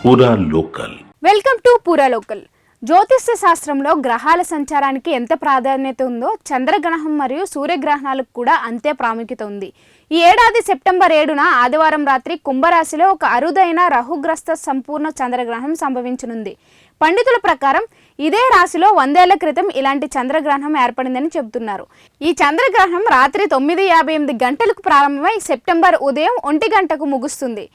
పూరా local. Welcome to పూరా local. జ్యోతిష్య శాస్త్రంలో గ్రహాల సంచారానికి ఎంత ప్రాధాన్యత ఉందో చంద్రగ్రహణం మరియు సూర్యగ్రహణాలకు కూడా అంతే ప్రాముఖ్యత ఉంది. ఈ ఏడాది సెప్టెంబర్ 7న ఆదివారం రాత్రి కుంభరాశిలో ఒక అరుదైన రాహుగ్రస్త సంపూర్ణ చంద్రగ్రహణం సంభవించనుంది. పండితుల ప్రకారం ఇదే రాశిలో 100 ఏళ్ల క్రితం ఇలాంటి చంద్రగ్రహణం ఏర్పడిందని చెబుతున్నారు. ఈ చంద్రగ్రహణం రాత్రి 9:58 గంటలకు ప్రారంభమై సెప్టెంబర్ ఉదయం 1 గంటకు ముగుస్తుంది.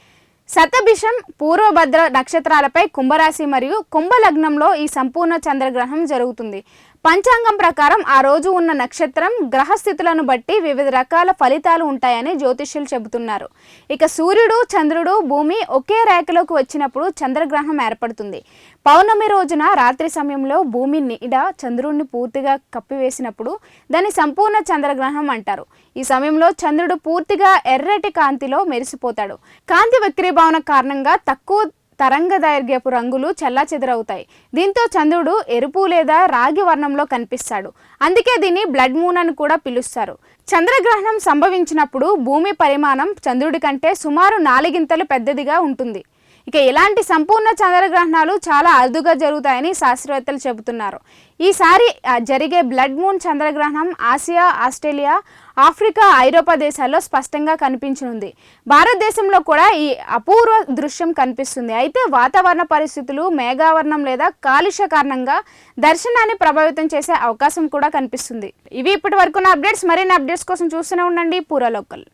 శతభిషం పూర్వభద్ర నక్షత్రాలపై కుంభరాశి మరియు కుంభలగ్నంలో ఈ సంపూర్ణ చంద్రగ్రహణం జరుగుతుంది. పంచాంగం ప్రకారం ఆ రోజు ఉన్న నక్షత్రం గ్రహస్థితులను బట్టి వివిధ రకాల ఫలితాలు ఉంటాయని జ్యోతిష్యులు చెబుతున్నారు. ఇక సూర్యుడు, చంద్రుడు, భూమి ఒకే రేఖలోకి వచ్చినప్పుడు చంద్రగ్రహణం ఏర్పడుతుంది. పౌర్ణమి రోజున రాత్రి సమయంలో భూమి నీడ చంద్రుడిని పూర్తిగా కప్పివేసినప్పుడు దాన్ని సంపూర్ణ చంద్రగ్రహణం అంటారు. ఈ సమయంలో చంద్రుడు పూర్తిగా ఎర్రటి కాంతిలో మెరిసిపోతాడు. కాంతి వక్రీభవన కారణంగా తక్కువ తరంగ దైర్ఘ్యపు రంగులు చెల్లాచెదరవుతాయి. దీంతో చంద్రుడు ఎరుపు లేదా రాగి వర్ణంలో కనిపిస్తాడు. అందుకే దీన్ని బ్లడ్ మూన్ అని కూడా పిలుస్తారు. చంద్రగ్రహణం సంభవించినప్పుడు భూమి పరిమాణం చంద్రుడి కంటే సుమారు 4 గింతలు పెద్దదిగా ఉంటుంది. ఇక ఇలాంటి సంపూర్ణ చంద్రగ్రహణాలు చాలా అరుదుగా జరుగుతాయని శాస్త్రవేత్తలు చెబుతున్నారు. ఈసారి జరిగే బ్లడ్ మూన్ చంద్రగ్రహణం ఆసియా, ఆస్ట్రేలియా, ఆఫ్రికా, ఐరోపా దేశాల్లో స్పష్టంగా కనిపించనుంది. భారతదేశంలో కూడా ఈ అపూర్వ దృశ్యం కనిపిస్తుంది. అయితే వాతావరణ పరిస్థితులు, మేఘావరణం లేదా కాలుష్య కారణంగా దర్శనాన్ని ప్రభావితం చేసే అవకాశం కూడా కనిపిస్తుంది. ఇవి ఇప్పటి వరకు నా అప్డేట్స్. మరిన్ని అప్డేట్స్ కోసం చూస్తూనే ఉండండి పూరా లోకల్.